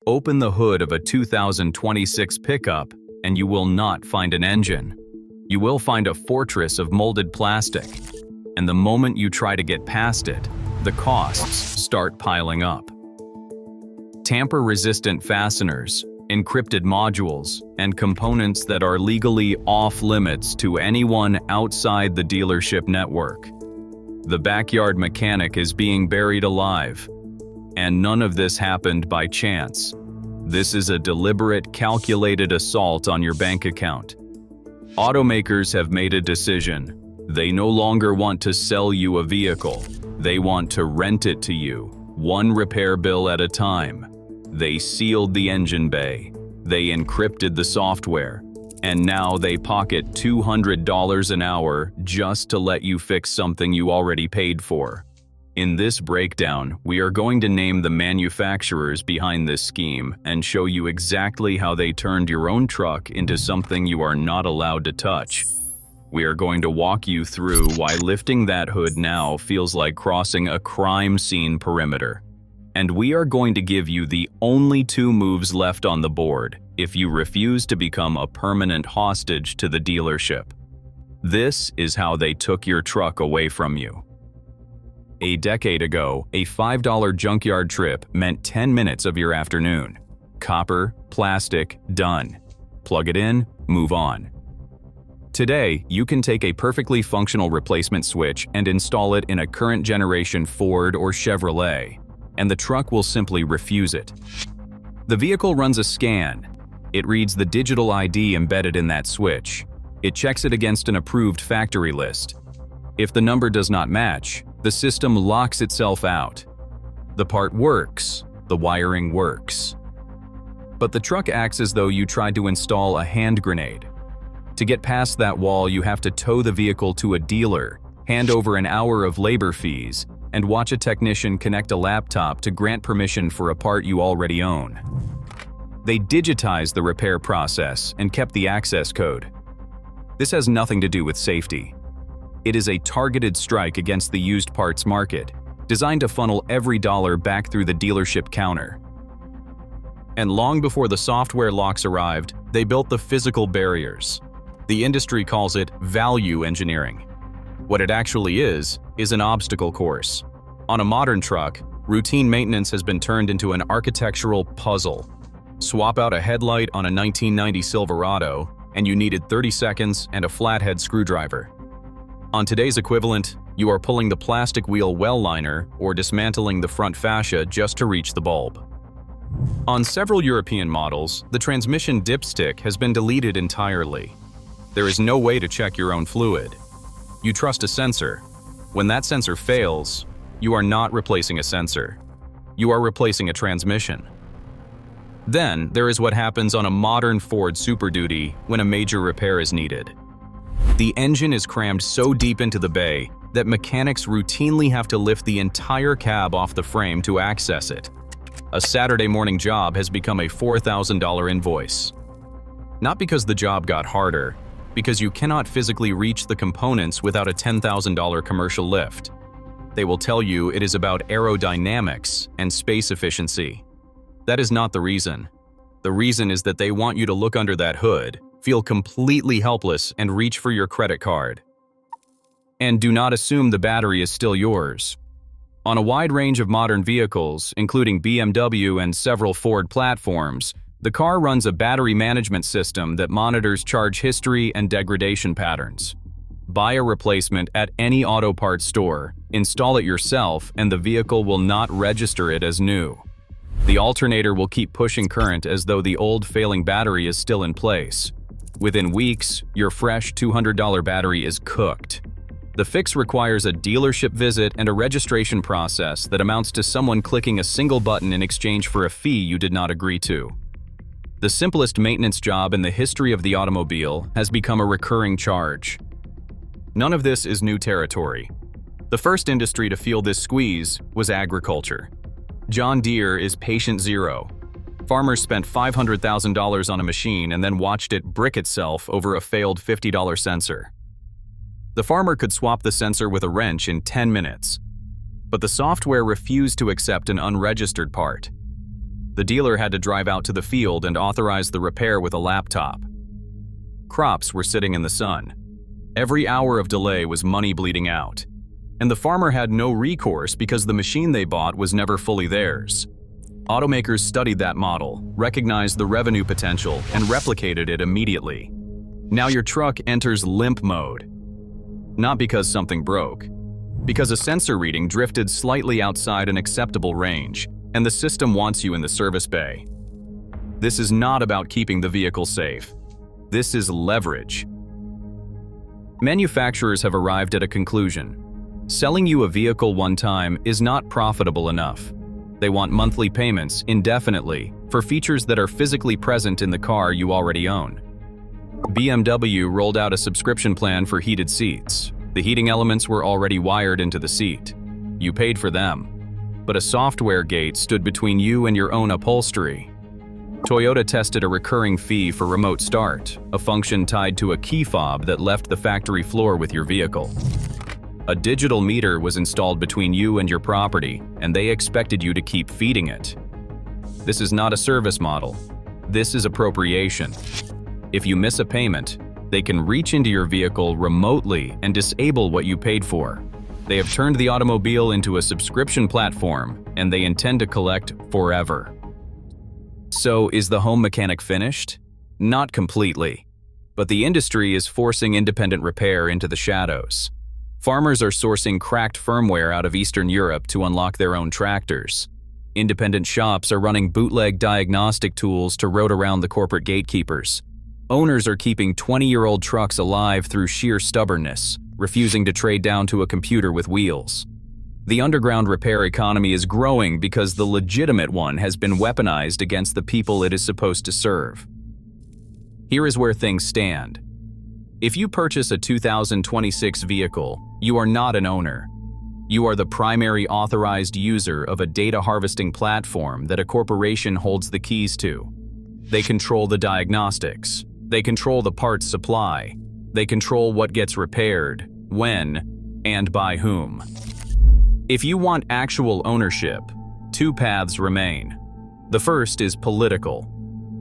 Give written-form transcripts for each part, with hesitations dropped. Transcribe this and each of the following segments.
Open the hood of a 2026 pickup, and you will not find an engine. You will find a fortress of molded plastic. And the moment you try to get past it, the costs start piling up. Tamper-resistant fasteners, encrypted modules, and components that are legally off-limits to anyone outside the dealership network. The backyard mechanic is being buried alive. And none of this happened by chance. This is a deliberate, calculated assault on your bank account. Automakers have made a decision. They no longer want to sell you a vehicle. They want to rent it to you, one repair bill at a time. They sealed the engine bay. They encrypted the software. And now they pocket $200 an hour just to let you fix something you already paid for. In this breakdown, we are going to name the manufacturers behind this scheme and show you exactly how they turned your own truck into something you are not allowed to touch. We are going to walk you through why lifting that hood now feels like crossing a crime scene perimeter. And we are going to give you the only 2 moves left on the board if you refuse to become a permanent hostage to the dealership. This is how they took your truck away from you. A decade ago, a $5 junkyard trip meant 10 minutes of your afternoon. Copper, plastic, done. Plug it in, move on. Today, you can take a perfectly functional replacement switch and install it in a current generation Ford or Chevrolet, and the truck will simply refuse it. The vehicle runs a scan. It reads the digital ID embedded in that switch. It checks it against an approved factory list. If the number does not match, the system locks itself out. The part works, the wiring works. But the truck acts as though you tried to install a hand grenade. To get past that wall, you have to tow the vehicle to a dealer, hand over an hour of labor fees, and watch a technician connect a laptop to grant permission for a part you already own. They digitized the repair process and kept the access code. This has nothing to do with safety. It is a targeted strike against the used parts market, designed to funnel every dollar back through the dealership counter. And long before the software locks arrived, they built the physical barriers. The industry calls it value engineering. What it actually is an obstacle course. On a modern truck, routine maintenance has been turned into an architectural puzzle. Swap out a headlight on a 1990 Silverado, and you needed 30 seconds and a flathead screwdriver. On today's equivalent, you are pulling the plastic wheel well liner or dismantling the front fascia just to reach the bulb. On several European models, the transmission dipstick has been deleted entirely. There is no way to check your own fluid. You trust a sensor. When that sensor fails, you are not replacing a sensor. You are replacing a transmission. Then, there is what happens on a modern Ford Super Duty when a major repair is needed. The engine is crammed so deep into the bay that mechanics routinely have to lift the entire cab off the frame to access it. A Saturday morning job has become a $4,000 invoice. Not because the job got harder, because you cannot physically reach the components without a $10,000 commercial lift. They will tell you it is about aerodynamics and space efficiency. That is not the reason. The reason is that they want you to look under that hood, feel completely helpless, and reach for your credit card. And do not assume the battery is still yours. On a wide range of modern vehicles, including BMW and several Ford platforms, the car runs a battery management system that monitors charge history and degradation patterns. Buy a replacement at any auto parts store, install it yourself, and the vehicle will not register it as new. The alternator will keep pushing current as though the old failing battery is still in place. Within weeks, your fresh $200 battery is cooked. The fix requires a dealership visit and a registration process that amounts to someone clicking a single button in exchange for a fee you did not agree to. The simplest maintenance job in the history of the automobile has become a recurring charge. None of this is new territory. The first industry to feel this squeeze was agriculture. John Deere is patient zero. Farmers spent $500,000 on a machine and then watched it brick itself over a failed $50 sensor. The farmer could swap the sensor with a wrench in 10 minutes, but the software refused to accept an unregistered part. The dealer had to drive out to the field and authorize the repair with a laptop. Crops were sitting in the sun. Every hour of delay was money bleeding out. And the farmer had no recourse because the machine they bought was never fully theirs. Automakers studied that model, recognized the revenue potential, and replicated it immediately. Now your truck enters limp mode. Not because something broke, because a sensor reading drifted slightly outside an acceptable range, and the system wants you in the service bay. This is not about keeping the vehicle safe. This is leverage. Manufacturers have arrived at a conclusion. Selling you a vehicle one time is not profitable enough. They want monthly payments indefinitely for features that are physically present in the car you already own. BMW rolled out a subscription plan for heated seats. The heating elements were already wired into the seat. You paid for them. But a software gate stood between you and your own upholstery. Toyota tested a recurring fee for remote start, a function tied to a key fob that left the factory floor with your vehicle. A digital meter was installed between you and your property, and they expected you to keep feeding it. This is not a service model. This is appropriation. If you miss a payment, they can reach into your vehicle remotely and disable what you paid for. They have turned the automobile into a subscription platform, and they intend to collect forever. So, is the home mechanic finished? Not completely. But the industry is forcing independent repair into the shadows. Farmers are sourcing cracked firmware out of Eastern Europe to unlock their own tractors. Independent shops are running bootleg diagnostic tools to road around the corporate gatekeepers. Owners are keeping 20-year-old trucks alive through sheer stubbornness, refusing to trade down to a computer with wheels. The underground repair economy is growing because the legitimate one has been weaponized against the people it is supposed to serve. Here is where things stand. If you purchase a 2026 vehicle, you are not an owner. You are the primary authorized user of a data harvesting platform that a corporation holds the keys to. They control the diagnostics. They control the parts supply. They control what gets repaired, when, and by whom. If you want actual ownership, two paths remain. The first is political.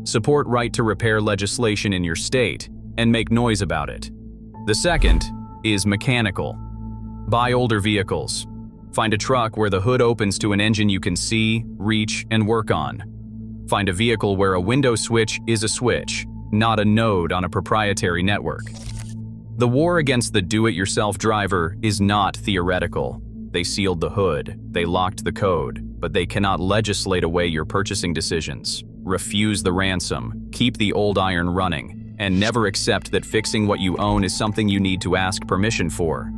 Support right to repair legislation in your state and make noise about it. The second is mechanical. Buy older vehicles. Find a truck where the hood opens to an engine you can see, reach, and work on. Find a vehicle where a window switch is a switch, not a node on a proprietary network. The war against the do-it-yourself driver is not theoretical. They sealed the hood, they locked the code, but they cannot legislate away your purchasing decisions. Refuse the ransom, keep the old iron running, and never accept that fixing what you own is something you need to ask permission for.